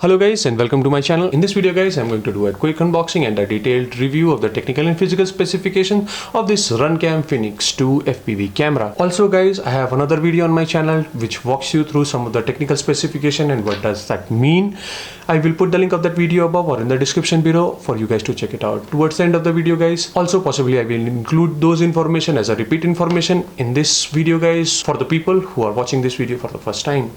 Hello guys and welcome to my channel. In this video guys, I'm going to do a quick unboxing and a detailed review of the technical and physical specification of this RunCam Phoenix 2 FPV camera. Also guys, I have another video on my channel which walks you through some of the technical specification and what does that mean. I will put the link of that video above or in the description below for you guys to check it out towards the end of the video guys. Also possibly I will include those information as a repeat information in this video guys for the people who are watching this video for the first time.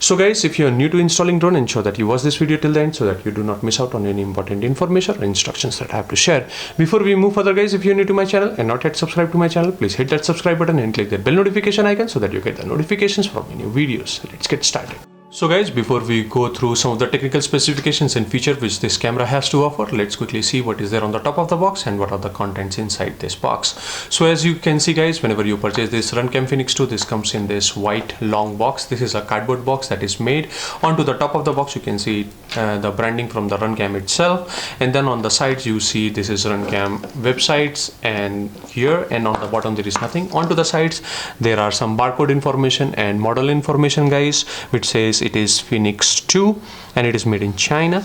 So guys, if you are new to installing drone, ensure that you watch this video till the end so that you do not miss out on any important information or instructions that I have to share. Before we move further guys, if you are new to my channel and not yet subscribed to my channel, please hit that subscribe button and click that bell notification icon so that you get the notifications from my new videos. Let's get started. So guys, before we go through some of the technical specifications and features which this camera has to offer, let's quickly see what is there on the top of the box and what are the contents inside this box. So as you can see guys, whenever you purchase this RunCam Phoenix 2, this comes in this white long box. This is a cardboard box that is made. Onto the top of the box you can see the branding from the RunCam itself, and then on the sides you see this is RunCam websites, and here and on the bottom there is nothing. Onto the sides there are some barcode information and model information guys, which says it is Phoenix 2 and it is made in China.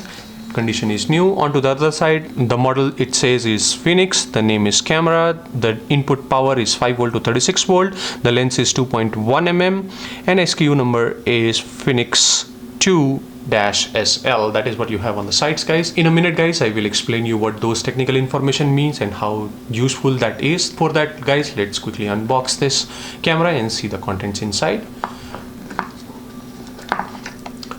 Condition is new. Onto the other side, the model it says is Phoenix, the name is camera, the input power is 5 volt to 36 volt, the lens is 2.1 mm, and SKU number is Phoenix 2-SL. That is what you have on the sides guys. In a minute guys, I will explain you what those technical information means and how useful that is. For that guys, let's quickly unbox this camera and see the contents inside.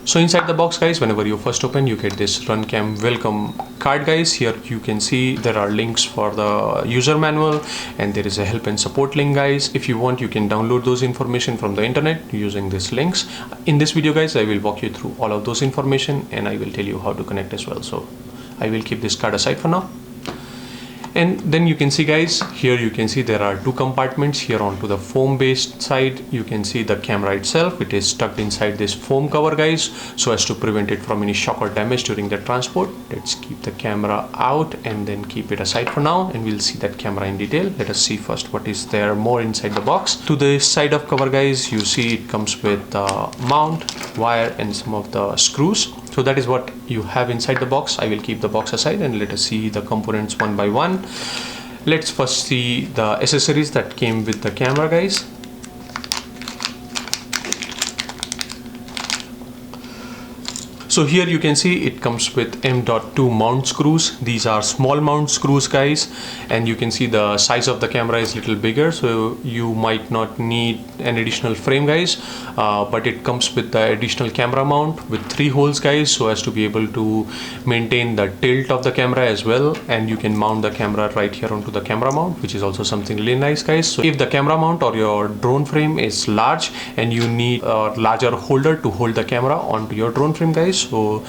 So inside the box guys, whenever you first open, you get this RunCam welcome card guys. Here you can see there are links for the user manual and there is a help and support link guys. If you want, you can download those information from the internet using these links. In this video guys, I will walk you through all of those information and I will tell you how to connect as well. So I will keep this card aside for now. And then you can see guys, here you can see there are two compartments. Here onto the foam based side you can see the camera itself. It is tucked inside this foam cover guys, so as to prevent it from any shock or damage during the transport. Let's keep the camera out and then keep it aside for now, and we'll see that camera in detail. Let us see first what is there more inside the box. To the side of cover guys, you see it comes with the mount, wire and some of the screws. So that is what you have inside the box. I will keep the box aside and let us see the components one by one. Let's first see the accessories that came with the camera guys. So here you can see it comes with M.2 mount screws. These are small mount screws guys, and you can see the size of the camera is little bigger, so you might not need an additional frame guys, but it comes with the additional camera mount with 3 holes guys, so as to be able to maintain the tilt of the camera as well. And you can mount the camera right here onto the camera mount, which is also something really nice guys. So if the camera mount or your drone frame is large and you need a larger holder to hold the camera onto your drone frame guys, so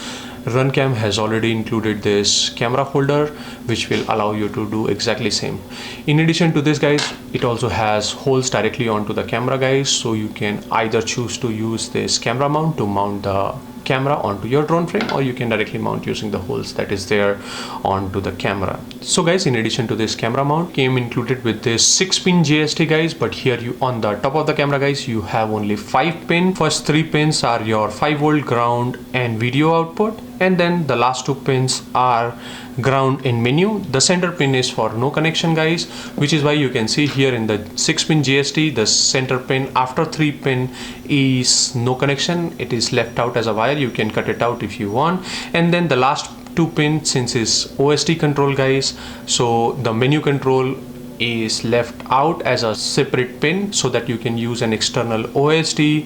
RunCam has already included this camera holder which will allow you to do exactly same. In addition to this guys, it also has holes directly onto the camera guys, so you can either choose to use this camera mount to mount the camera onto your drone frame, or you can directly mount using the holes that is there onto the camera. So guys, in addition to this camera mount, came included with this 6-pin JST guys, but here you on the top of the camera guys, you have only 5 pin. First 3 pins are your 5 volt ground and video output, and then the last 2 pins are ground and menu. The center pin is for no connection guys, which is why you can see here in the 6-pin JST, the center pin after 3 pin is no connection. It is left out as a wire. You can cut it out if you want. And then the last 2 pin, since is OSD control guys, so the menu control is left out as a separate pin so that you can use an external OSD,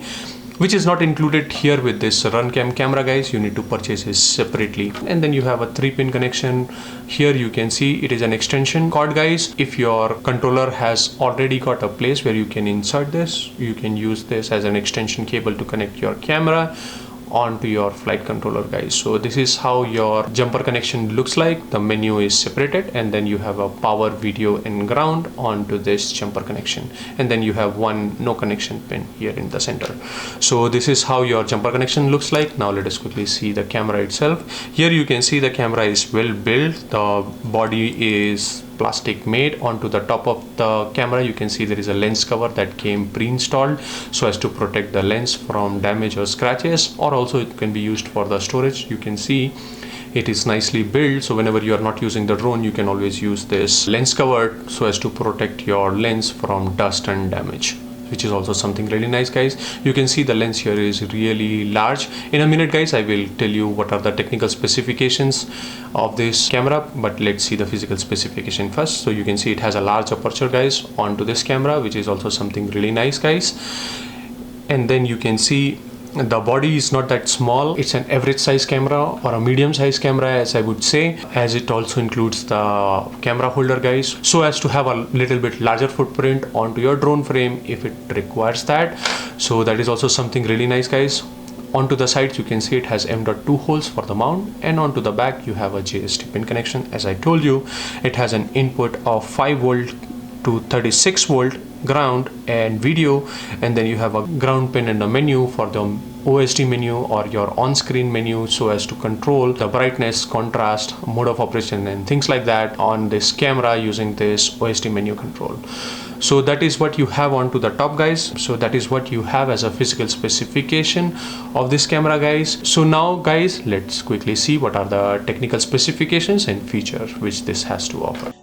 which is not included here with this RunCam camera guys. You need to purchase this separately. And then you have a 3-pin connection. Here you can see it is an extension cord guys. If your controller has already got a place where you can insert this, you can use this as an extension cable to connect your camera onto your flight controller guys. So this is how your jumper connection looks like. The menu is separated, and then you have a power, video and ground onto this jumper connection, and then you have one no connection pin here in the center. So this is how your jumper connection looks like. Now let us quickly see the camera itself. Here you can see the camera is well built. The body is plastic made. Onto the top of the camera you can see there is a lens cover that came pre-installed so as to protect the lens from damage or scratches, or also it can be used for the storage. You can see it is nicely built, so whenever you are not using the drone you can always use this lens cover so as to protect your lens from dust and damage, which is also something really nice, guys. You can see the lens here is really large. In a minute, guys, I will tell you what are the technical specifications of this camera, but let's see the physical specification first. So you can see it has a large aperture, guys, onto this camera, which is also something really nice, guys. And then you can see the body is not that small. It's an average size camera or a medium size camera, as I would say, as it also includes the camera holder, guys, so as to have a little bit larger footprint onto your drone frame if it requires that. So that is also something really nice, guys. Onto the sides you can see it has M.2 holes for the mount, and onto the back you have a JST pin connection. As I told you, it has an input of 5 volt to 36 volt ground and video, and then you have a ground pin and a menu for the OSD menu or your on-screen menu so as to control the brightness, contrast, mode of operation and things like that on this camera using this OSD menu control. So that is what you have onto the top, guys. So that is what you have as a physical specification of this camera, guys. So now, guys, let's quickly see what are the technical specifications and features which this has to offer.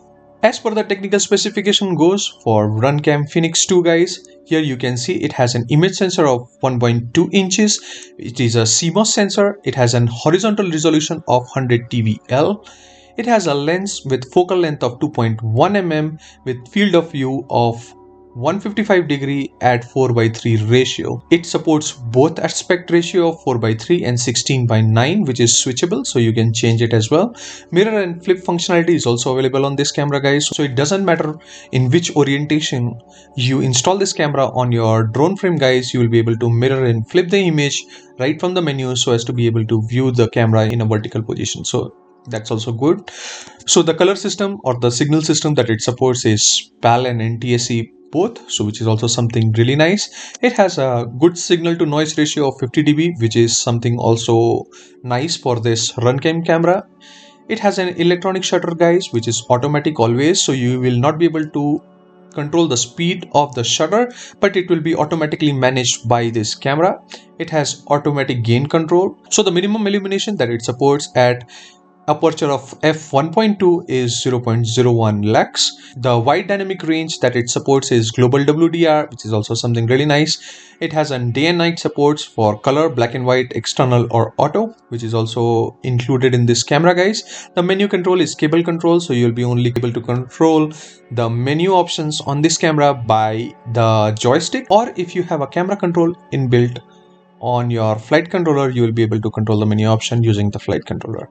As per the technical specification goes for RunCam Phoenix 2, guys, here you can see it has an image sensor of 1.2 inches. It is a CMOS sensor. It has an horizontal resolution of 100 TVL. It has a lens with focal length of 2.1 mm with field of view of 155 degree at 4:3 ratio. It supports both aspect ratio of 4:3 and 16:9, which is switchable, so you can change it as well. Mirror and flip functionality is also available on this camera, guys, so it doesn't matter in which orientation you install this camera on your drone frame, guys, you will be able to mirror and flip the image right from the menu so as to be able to view the camera in a vertical position. So that's also good. So the color system or the signal system that it supports is PAL and NTSC both, so which is also something really nice. It has a good signal to noise ratio of 50 dB, which is something also nice for this RunCam camera. It has an electronic shutter, guys, which is automatic always, so you will not be able to control the speed of the shutter, but it will be automatically managed by this camera. It has automatic gain control. So the minimum illumination that it supports at aperture of f1.2 is 0.01 lux. The wide dynamic range that it supports is global WDR, which is also something really nice. It has a day and night supports for color, black and white, external or auto, which is also included in this camera, guys. The menu control is cable control, so you'll be only able to control the menu options on this camera by the joystick, or if you have a camera control inbuilt on your flight controller, you will be able to control the menu option using the flight controller.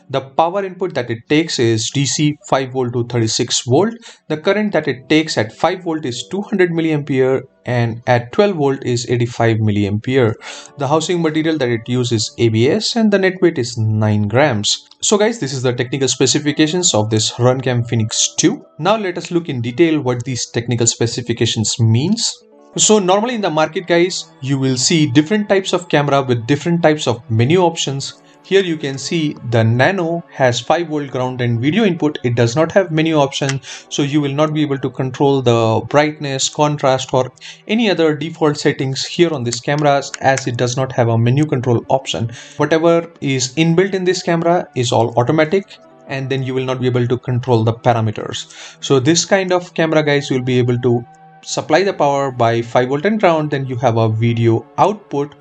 The power input that it takes is DC 5 volt to 36 volt. The current that it takes at 5 volt is 200 milliampere and at 12 volt is 85 milliampere. The housing material that it uses is ABS and the net weight is 9 grams. So guys, this is the technical specifications of this RunCam Phoenix 2. Now let us look in detail what these technical specifications means. So normally in the market, guys, you will see different types of camera with different types of menu options. Here you can see the Nano has 5 volt ground and video input. It does not have menu option, so you will not be able to control the brightness, contrast or any other default settings here on this camera, as it does not have a menu control option. Whatever is inbuilt in this camera is all automatic, and then you will not be able to control the parameters. So this kind of camera, guys, you will be able to supply the power by 5 volt and ground. Then you have a video output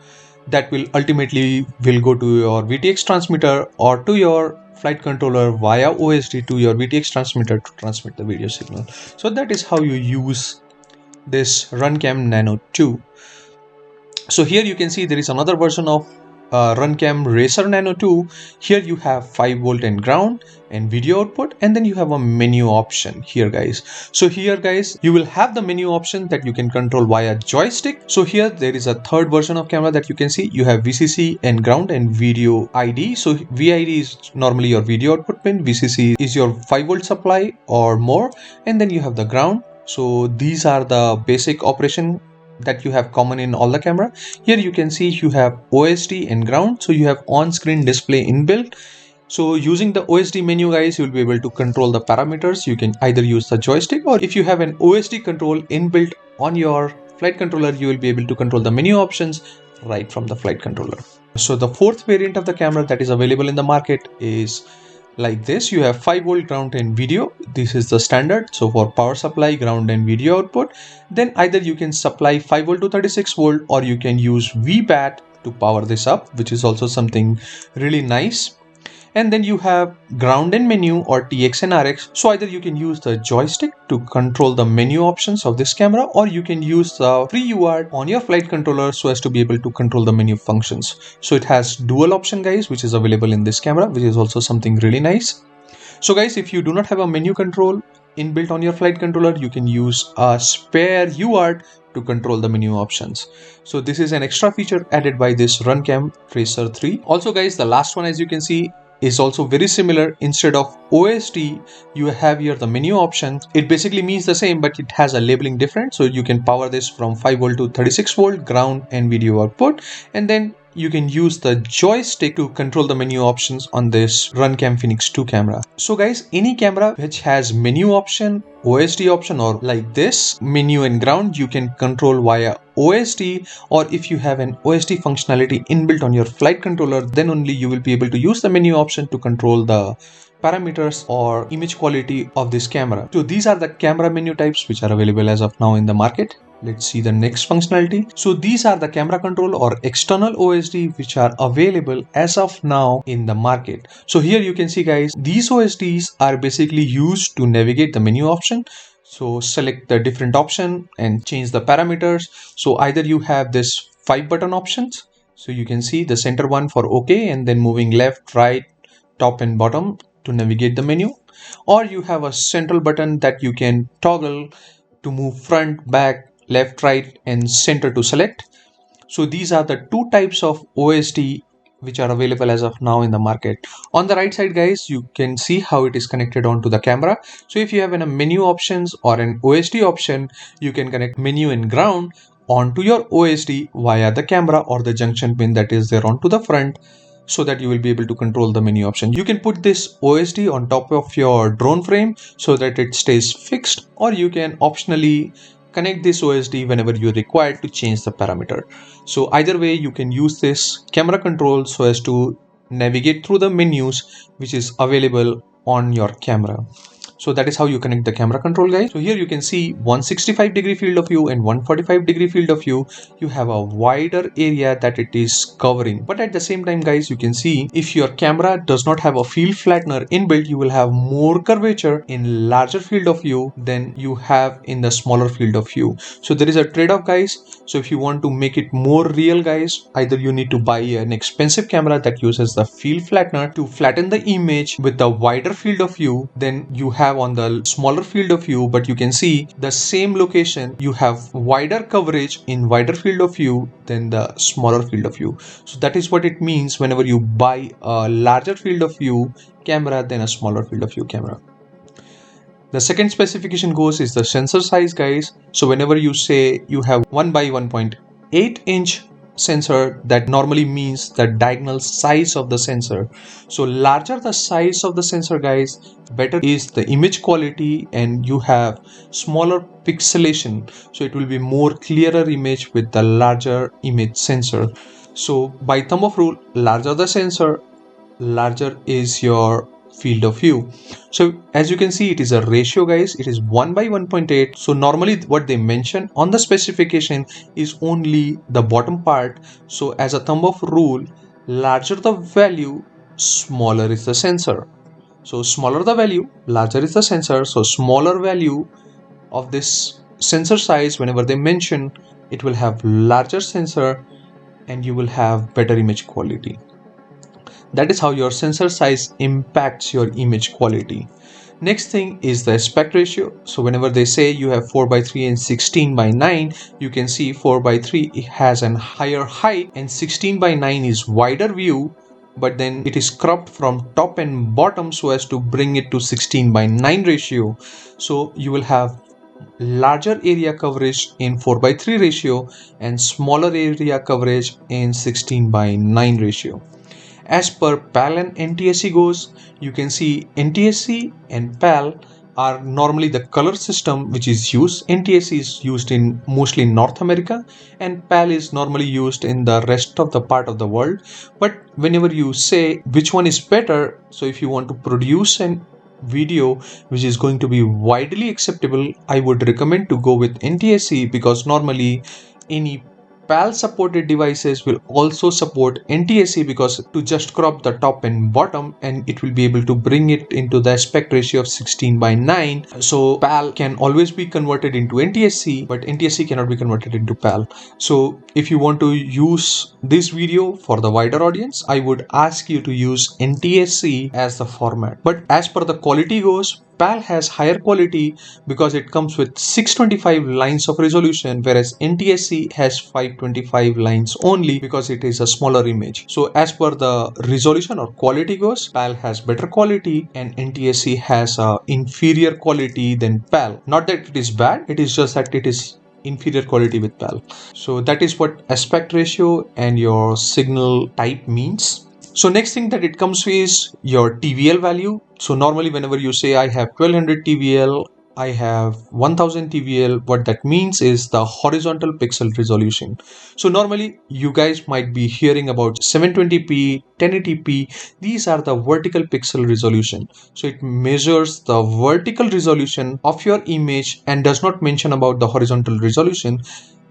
that will ultimately go to your VTX transmitter or to your flight controller via OSD to your VTX transmitter to transmit the video signal. So that is how you use this RunCam Nano 2. So here you can see there is another version of RunCam Racer Nano 2. Here you have 5 volt and ground and video output, and then you have a menu option here, guys. So here, guys, you will have the menu option that you can control via joystick. So here there is a third version of camera that you can see. You have VCC and ground and video ID. So VID is normally your video output pin, VCC is your 5 volt supply or more, and then you have the ground. So these are the basic operation that you have common in all the camera. Here you can see you have OSD and ground, so you have on-screen display inbuilt. So using the OSD menu guys, you'll be able to control the parameters. You can either use the joystick, or if you have an OSD control inbuilt on your flight controller, you will be able to control the menu options right from the flight controller. So the fourth variant of the camera that is available in the market is like this. You have 5V ground and video. This is the standard. So for power supply, ground and video output, then either you can supply 5V to 36V, or you can use VBAT to power this up, which is also something really nice. And then you have ground and menu, or TX and RX. So either you can use the joystick to control the menu options of this camera, or you can use the free UART on your flight controller so as to be able to control the menu functions. So it has dual option guys, which is available in this camera, which is also something really nice. So guys, if you do not have a menu control inbuilt on your flight controller, you can use a spare UART to control the menu options. So this is an extra feature added by this RunCam Tracer 3. Also guys, the last one, as you can see, is also very similar. Instead of OSD, you have here the menu options. It basically means the same, but it has a labeling different. So you can power this from 5V to 36V, ground and video output, and then you can use the joystick to control the menu options on this RunCam Phoenix 2 camera. So guys, any camera which has menu option, OSD option, or like this menu and ground, you can control via OSD, or if you have an OSD functionality inbuilt on your flight controller, then only you will be able to use the menu option to control the parameters or image quality of this camera. So these are the camera menu types which are available as of now in the market. Let's see the next functionality. So these are the camera control or external OSD which are available as of now in the market. So here you can see guys, these OSDs are basically used to navigate the menu option. So select the different option and change the parameters. So either you have this 5 button options. So you can see the center one for OK, and then moving left, right, top and bottom to navigate the menu, or you have a central button that you can toggle to move front, back, left, right and center to select. So these are the two types of OSD which are available as of now in the market. On the right side guys, you can see how it is connected onto the camera. So if you have a menu options or an OSD option, you can connect menu and ground onto your OSD via the camera or the junction pin that is there onto the front, so that you will be able to control the menu option. You can put this OSD on top of your drone frame so that it stays fixed, or you can optionally connect this OSD whenever you require to change the parameter. So either way, you can use this camera control so as to navigate through the menus which is available on your camera. So that is how you connect the camera control guys. So here you can see 165° field of view and 145° field of view. You have a wider area that it is covering, but at the same time guys, you can see if your camera does not have a field flattener inbuilt, you will have more curvature in larger field of view than you have in the smaller field of view. So there is a trade-off guys. So if you want to make it more real guys, either you need to buy an expensive camera that uses the field flattener to flatten the image with the wider field of view than you have on the smaller field of view, but you can see the same location, you have wider coverage in wider field of view than the smaller field of view. So that is what it means whenever you buy a larger field of view camera than a smaller field of view camera. The second specification goes is the sensor size guys. So whenever you say you have 1 by 1.8 inch sensor, that normally means the diagonal size of the sensor. So larger the size of the sensor guys, better is the image quality, and you have smaller pixelation, so it will be more clearer image with the larger image sensor. So by thumb of rule, larger the sensor, larger is your field of view. So as you can see, it is a ratio guys, it is 1 by 1.8. so normally what they mention on the specification is only the bottom part. So as a thumb of rule, larger the value, smaller is the sensor. So smaller the value, larger is the sensor. So smaller value of this sensor size, whenever they mention, it will have larger sensor and you will have better image quality. That is how your sensor size impacts your image quality. Next thing is the aspect ratio. So whenever they say you have 4:3 and 16:9, you can see 4:3 it has an higher height and 16:9 is wider view, but then it is cropped from top and bottom so as to bring it to 16:9 ratio. So you will have larger area coverage in 4:3 ratio and smaller area coverage in 16:9 ratio. As per PAL and NTSC goes, you can see NTSC and PAL are normally the color system which is used. NTSC is used in mostly North America and PAL is normally used in the rest of the part of the world. But whenever you say which one is better, so if you want to produce an video which is going to be widely acceptable, I would recommend to go with NTSC, because normally any PAL supported devices will also support NTSC, because to just crop the top and bottom, and it will be able to bring it into the aspect ratio of 16:9. So PAL can always be converted into NTSC, but NTSC cannot be converted into PAL. So if you want to use this video for the wider audience, I would ask you to use NTSC as the format. But as per the quality goes, PAL has higher quality because it comes with 625 lines of resolution, whereas NTSC has 525 lines only because it is a smaller image. So as per the resolution or quality goes, PAL has better quality and NTSC has inferior quality than PAL. Not that it is bad, it is just that it is inferior quality with PAL. So that is what aspect ratio and your signal type means. So next thing that it comes with is your TVL value. So normally whenever you say I have 1200 TVL, I have 1000 TVL, what that means is the horizontal pixel resolution. So normally you guys might be hearing about 720p, 1080p. These are the vertical pixel resolution. So it measures the vertical resolution of your image and does not mention about the horizontal resolution.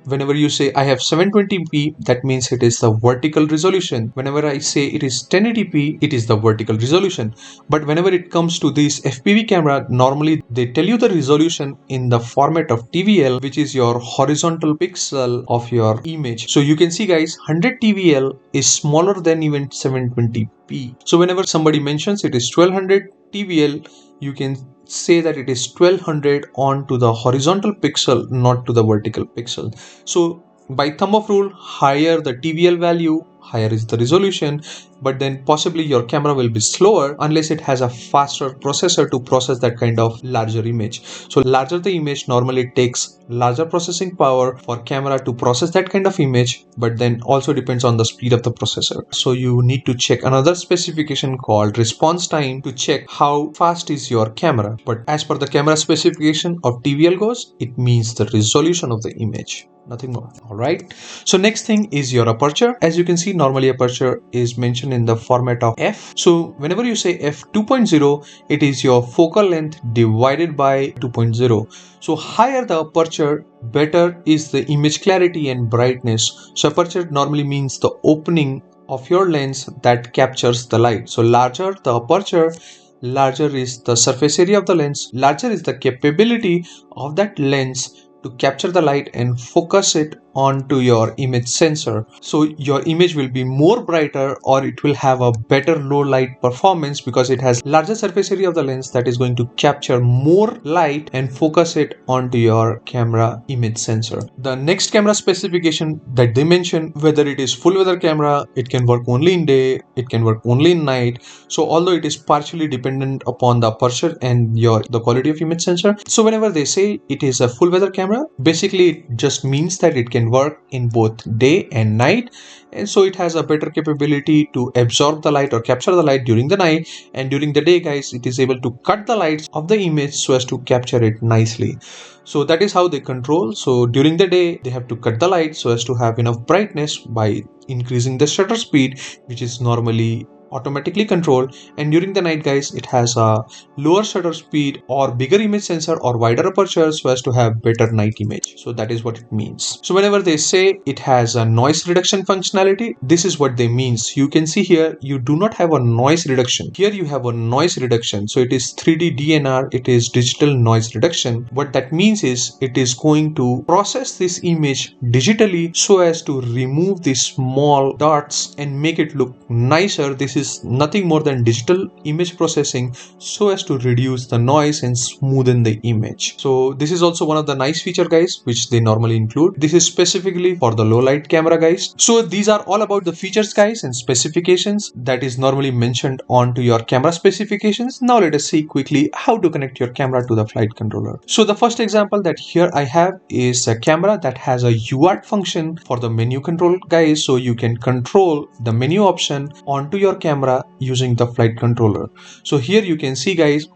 Whenever you say I have 720p, that means it is the vertical resolution. Whenever I say it is 1080p, it is the vertical resolution. But whenever it comes to this FPV camera, normally they tell you the resolution in the format of TVL, which is your horizontal pixel of your image. So you can see guys, 100 TVL is smaller than even 720p. So whenever somebody mentions it is 1200 TVL, you can say that it is 1200 onto the horizontal pixel, not to the vertical pixel. So by thumb of rule, higher the TVL value, higher is the resolution, but then possibly your camera will be slower unless it has a faster processor to process that kind of larger image. So larger the image, normally it takes larger processing power for camera to process that kind of image, but then also depends on the speed of the processor. So you need to check another specification called response time to check how fast is your camera. But as per the camera specification of TVL goes, it means the resolution of the image, nothing more. All right, so next thing is your aperture. As you can see, normally aperture is mentioned in the format of f. So whenever you say f 2.0, it is your focal length divided by 2.0. so higher the aperture, better is the image clarity and brightness. So aperture normally means the opening of your lens that captures the light. So larger the aperture, larger is the surface area of the lens, larger is the capability of that lens to capture the light and focus it onto your image sensor. So your image will be more brighter, or it will have a better low light performance because it has larger surface area of the lens that is going to capture more light and focus it onto your camera image sensor. The next camera specification that they mention, whether it is full weather camera, it can work only in day, it can work only in night. So although it is partially dependent upon the aperture and the quality of image sensor. So whenever they say it is a full weather camera, basically it just means that it can work in both day and night, and so it has a better capability to absorb the light or capture the light during the night, and during the day guys, it is able to cut the lights of the image so as to capture it nicely. So that is how they control. So during the day they have to cut the light so as to have enough brightness by increasing the shutter speed, which is normally automatically controlled, and during the night guys, it has a lower shutter speed or bigger image sensor or wider aperture so as to have better night image. So that is what it means. So whenever they say it has a noise reduction functionality, this is what they means. You can see here, you do not have a noise reduction. Here you have a noise reduction. So it is 3D DNR, it is digital noise reduction. What that means is it is going to process this image digitally so as to remove these small dots and make it look nicer. This is is nothing more than digital image processing so as to reduce the noise and smoothen the image. So this is also one of the nice feature guys which they normally include. This is specifically for the low light camera guys. So these are all about the features guys and specifications that is normally mentioned onto your camera specifications. Now let us see quickly how to connect your camera to the flight controller. So the first example that here I have is a camera that has a UART function for the menu control guys, so you can control the menu option onto your camera using the flight controller. So here you can see guys,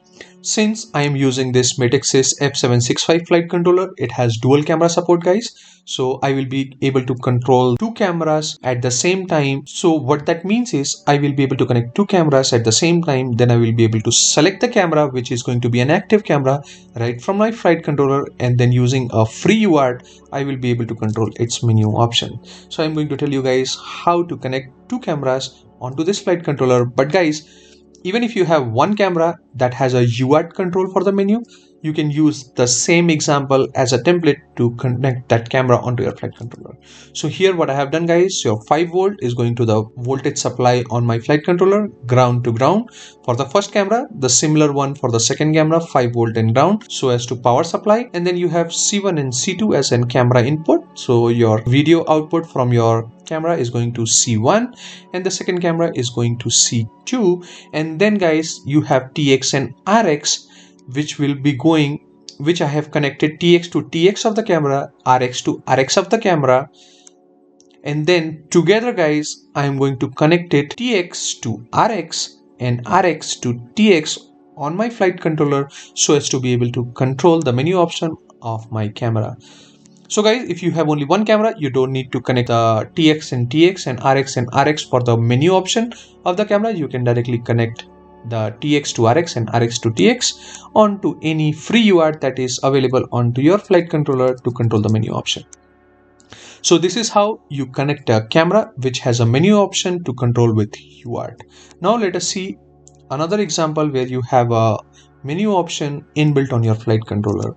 since I am using this Metexis F765 flight controller, it has dual camera support guys. So I will be able to control two cameras at the same time. So what that means is I will be able to connect two cameras at the same time. Then I will be able to select the camera which is going to be an active camera right from my flight controller, and then using a free UART I will be able to control its menu option. So I'm going to tell you guys how to connect two cameras onto this flight controller. But guys, even if you have one camera that has a UART control for the menu, you can use the same example as a template to connect that camera onto your flight controller. So here what I have done guys, your 5 volt is going to the voltage supply on my flight controller, ground to ground. For the first camera, the similar one for the second camera, 5 volt and ground so as to power supply. And then you have C1 and C2 as an camera input. So your video output from your camera is going to C1 and the second camera is going to C2. And then guys, you have TX and RX which will be going, which I have connected TX to TX of the camera, RX to RX of the camera, and then together guys I am going to connect it TX to RX and RX to TX on my flight controller so as to be able to control the menu option of my camera. So guys, if you have only one camera, you don't need to connect the TX and TX and RX for the menu option of the camera. You can directly connect the TX to RX and RX to TX onto any free UART that is available onto your flight controller to control the menu option. So this is how you connect a camera which has a menu option to control with UART. Now let us see another example where you have a menu option inbuilt on your flight controller.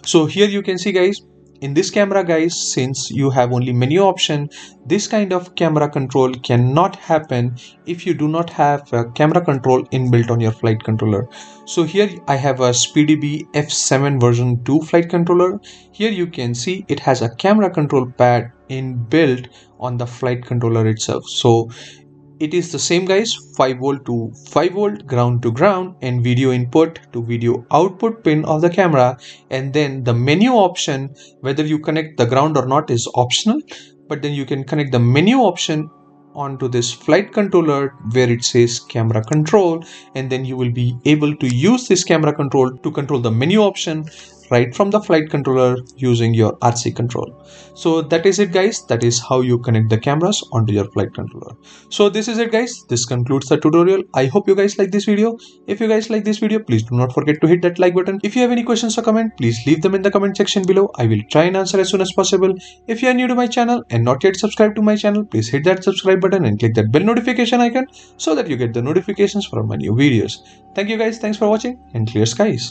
So here you can see guys, in this camera guys, since you have only menu option, this kind of camera control cannot happen if you do not have a camera control inbuilt on your flight controller. So here I have a SpeedyBee F7 version 2 flight controller. Here you can see it has a camera control pad inbuilt on the flight controller itself. So it is the same guys, 5 volt to 5 volt, ground to ground, and video input to video output pin of the camera. And then the menu option, whether you connect the ground or not is optional, but then you can connect the menu option onto this flight controller where it says camera control, and then you will be able to use this camera control to control the menu option right from the flight controller using your RC control. So that is it guys, that is how you connect the cameras onto your flight controller. So this is it guys, this concludes the tutorial. I hope you guys like this video. If you guys like this video, please do not forget to hit that like button. If you have any questions or comment, please leave them in the comment section below. I will try and answer as soon as possible. If you are new to my channel and not yet subscribed to my channel, please hit that subscribe button and click that bell notification icon so that you get the notifications from my new videos. Thank you guys, thanks for watching, and clear skies.